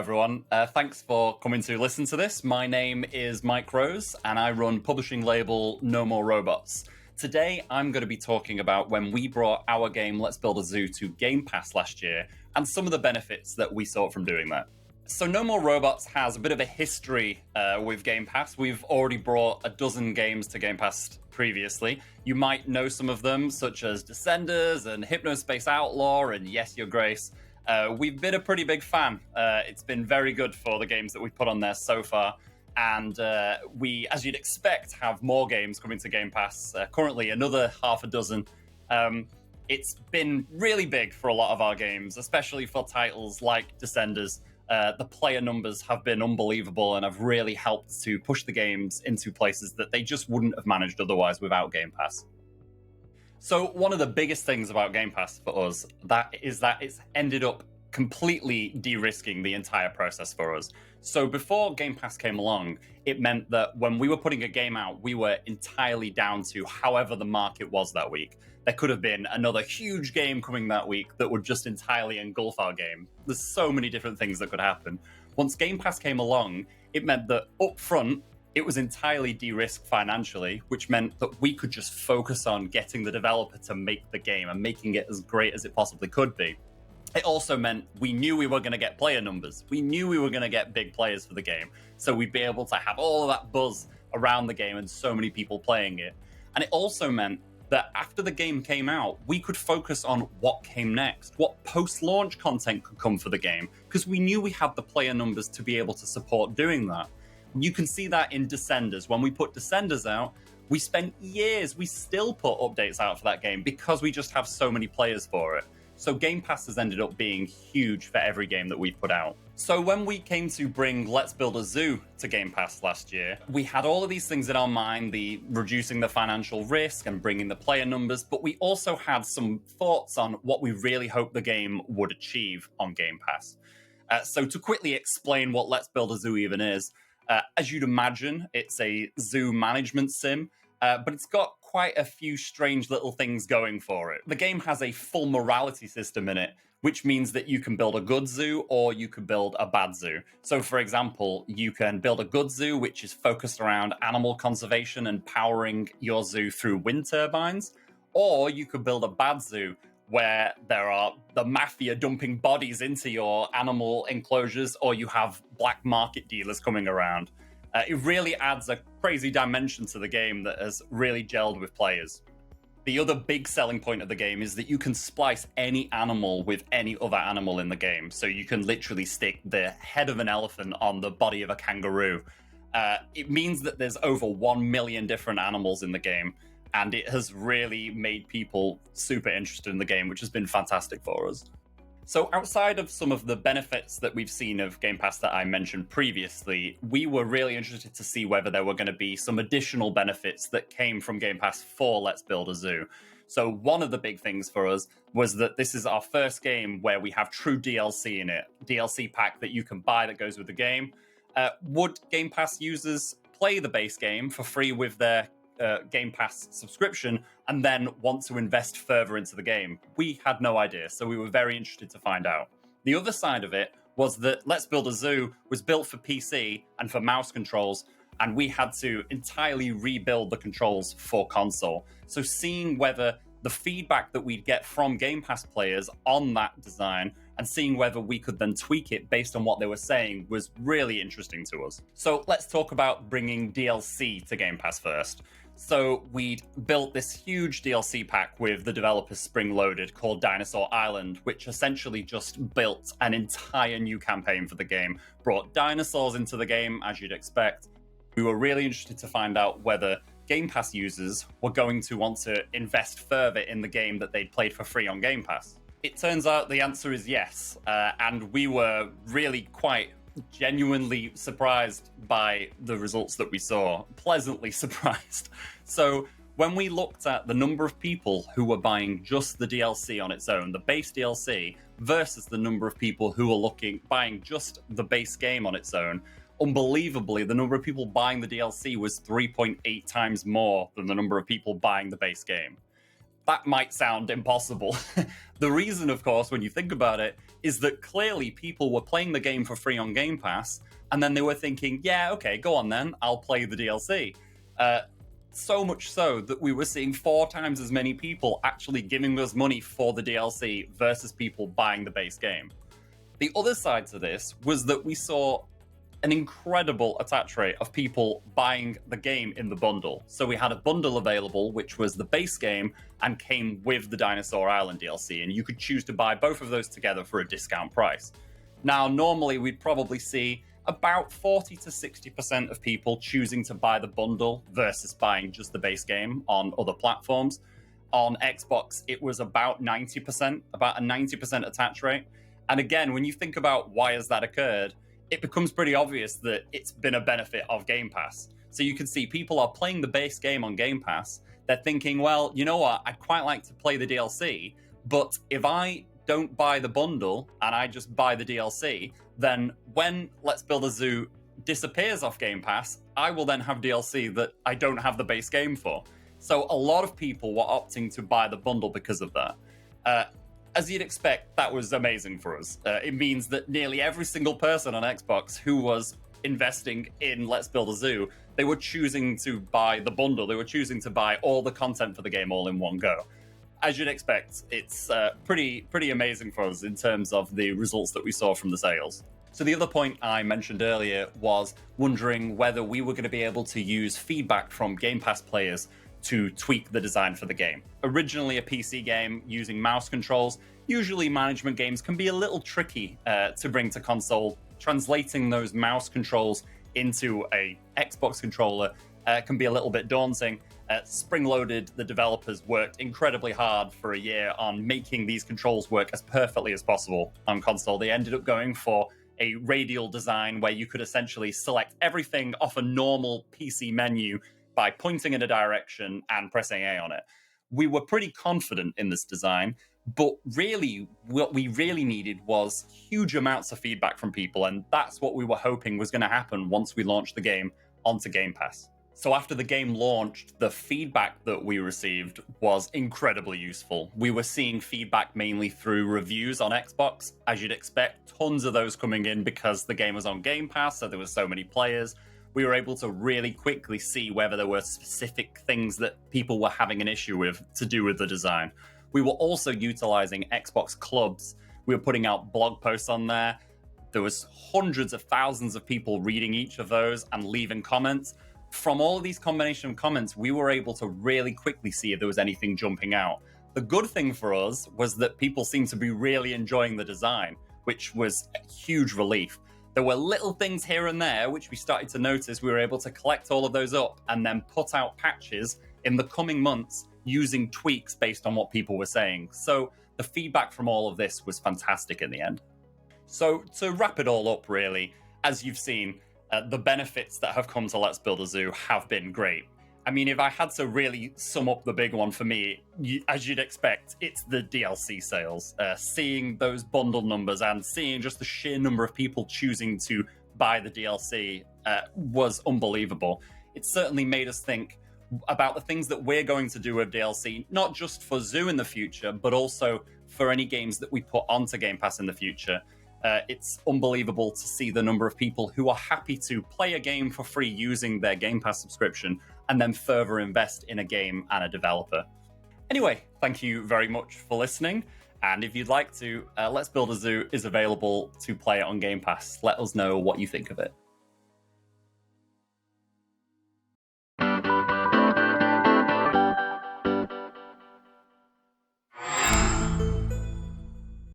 everyone. Thanks for coming to listen to this. My name is Mike Rose, and I run publishing label No More Robots. Today, I'm going to be talking about when we brought our game Let's Build a Zoo to Game Pass last year, and some of the benefits that we saw from doing that. So No More Robots has a bit of a history with Game Pass. We've already brought a dozen games to Game Pass previously. You might know some of them, such as Descenders and Hypnospace Outlaw and Yes, Your Grace. We've been a pretty big fan. It's been very good for the games that we've put on there so far. And we, as you'd expect, have more games coming to Game Pass. Currently, another half a dozen. It's been really big for a lot of our games, especially for titles like Descenders. The player numbers have been unbelievable and have really helped to push the games into places that they just wouldn't have managed otherwise without Game Pass. So one of the biggest things about Game Pass for us is that it's ended up completely de-risking the entire process for us. So before Game Pass came along, it meant that when we were putting a game out, we were entirely down to however the market was that week. There could have been another huge game coming that week that would just entirely engulf our game. There's so many different things that could happen. Once Game Pass came along, it meant that up front, it was entirely de-risked financially, which meant that we could just focus on getting the developer to make the game and making it as great as it possibly could be. It also meant we knew we were going to get player numbers. We knew we were going to get big players for the game. So we'd be able to have all of that buzz around the game and so many people playing it. And it also meant that after the game came out, we could focus on what came next, what post-launch content could come for the game, because we knew we had the player numbers to be able to support doing that. You can see that in Descenders. When we put Descenders out, we spent years, we still put updates out for that game because we just have so many players for it. So Game Pass has ended up being huge for every game that we've put out. So when we came to bring Let's Build a Zoo to Game Pass last year, we had all of these things in our mind, the reducing the financial risk and bringing the player numbers, but we also had some thoughts on what we really hoped the game would achieve on Game Pass. So to quickly explain what Let's Build a Zoo even is, as you'd imagine, it's a zoo management sim, but it's got quite a few strange little things going for it. The game has a full morality system in it, which means that you can build a good zoo or you can build a bad zoo. So, for example, you can build a good zoo, which is focused around animal conservation and powering your zoo through wind turbines, or you could build a bad zoo, where there are the mafia dumping bodies into your animal enclosures, or you have black market dealers coming around. It really adds a crazy dimension to the game that has really gelled with players. The other big selling point of the game is that you can splice any animal with any other animal in the game. So you can literally stick the head of an elephant on the body of a kangaroo. It means that there's over 1 million different animals in the game. And it has really made people super interested in the game, which has been fantastic for us. So outside of some of the benefits that we've seen of Game Pass that I mentioned previously, we were really interested to see whether there were going to be some additional benefits that came from Game Pass for Let's Build a Zoo. So one of the big things for us was that this is our first game where we have true DLC in it, DLC pack that you can buy that goes with the game. Would Game Pass users play the base game for free with their Game Pass subscription and then want to invest further into the game? We had no idea, so we were very interested to find out. The other side of it was that Let's Build a Zoo was built for PC and for mouse controls, and we had to entirely rebuild the controls for console. So seeing whether the feedback that we'd get from Game Pass players on that design and seeing whether we could then tweak it based on what they were saying was really interesting to us. So let's talk about bringing DLC to Game Pass first. So we'd built this huge DLC pack with the developers spring-loaded called Dinosaur Island, which essentially just built an entire new campaign for the game, brought dinosaurs into the game, as you'd expect. We were really interested to find out whether Game Pass users were going to want to invest further in the game that they'd played for free on Game Pass. It turns out the answer is yes, and we were really quite genuinely surprised by the results that we saw, pleasantly surprised. So when we looked at the number of people who were buying just the DLC on its own, the base DLC, versus the number of people who were buying just the base game on its own, unbelievably, the number of people buying the DLC was 3.8 times more than the number of people buying the base game. that might sound impossible. The reason, of course, when you think about it, is that clearly people were playing the game for free on Game Pass, and then they were thinking, yeah, okay, go on then, I'll play the DLC. So much so that we were seeing 4 times as many people actually giving us money for the DLC versus people buying the base game. The other side to this was that we saw an incredible attach rate of people buying the game in the bundle. So we had a bundle available, which was the base game and came with the Dinosaur Island DLC, and you could choose to buy both of those together for a discount price. Now, normally we'd probably see about 40 to 60% of people choosing to buy the bundle versus buying just the base game on other platforms. On Xbox, it was about 90%, about a 90% attach rate. And again, when you think about why has that occurred, it becomes pretty obvious that it's been a benefit of Game Pass. So you can see people are playing the base game on Game Pass. They're thinking, well, you know what? I'd quite like to play the DLC, but if I don't buy the bundle and I just buy the DLC, then when Let's Build a Zoo disappears off Game Pass, I will then have DLC that I don't have the base game for. So a lot of people were opting to buy the bundle because of that. As you'd expect, that was amazing for us. It means that nearly every single person on Xbox who was investing in Let's Build a Zoo, they were choosing to buy the bundle. They were choosing to buy all the content for the game all in one go. As you'd expect, it's pretty amazing for us in terms of the results that we saw from the sales. So the other point I mentioned earlier was wondering whether we were going to be able to use feedback from Game Pass players to tweak the design for the game. Originally a PC game using mouse controls, usually management games can be a little tricky to bring to console. Translating those mouse controls into a Xbox controller can be a little bit daunting. Spring-Loaded, the developers, worked incredibly hard for a year on making these controls work as perfectly as possible on console. They ended up going for a radial design where you could essentially select everything off a normal PC menu by pointing in a direction and pressing A on it. We were pretty confident in this design, but really what we really needed was huge amounts of feedback from people, and that's what we were hoping was going to happen once we launched the game onto Game Pass. So after the game launched, the feedback that we received was incredibly useful. We were seeing feedback mainly through reviews on Xbox. As you'd expect, tons of those coming in because the game was on Game Pass, so there were so many players. We were able to really quickly see whether there were specific things that people were having an issue with to do with the design. We were also utilizing Xbox clubs. We were putting out blog posts on there. There was hundreds of thousands of people reading each of those and leaving comments. From all of these combination of comments, we were able to really quickly see if there was anything jumping out. The good thing for us was that people seemed to be really enjoying the design, which was a huge relief. There were little things here and there which we started to notice. We were able to collect all of those up and then put out patches in the coming months using tweaks based on what people were saying. So the feedback from all of this was fantastic in the end. So to wrap it all up, really, as you've seen, the benefits that have come to Let's Build a Zoo have been great. I mean, if I had to really sum up the big one for me, as you'd expect, it's the DLC sales. Seeing those bundle numbers and seeing just the sheer number of people choosing to buy the DLC was unbelievable. It certainly made us think about the things that we're going to do with DLC, not just for Zoo in the future, but also for any games that we put onto Game Pass in the future. It's unbelievable to see the number of people who are happy to play a game for free using their Game Pass subscription and then further invest in a game and a developer. Anyway, thank you very much for listening. And if you'd like to, Let's Build a Zoo is available to play it on Game Pass. Let us know what you think of it.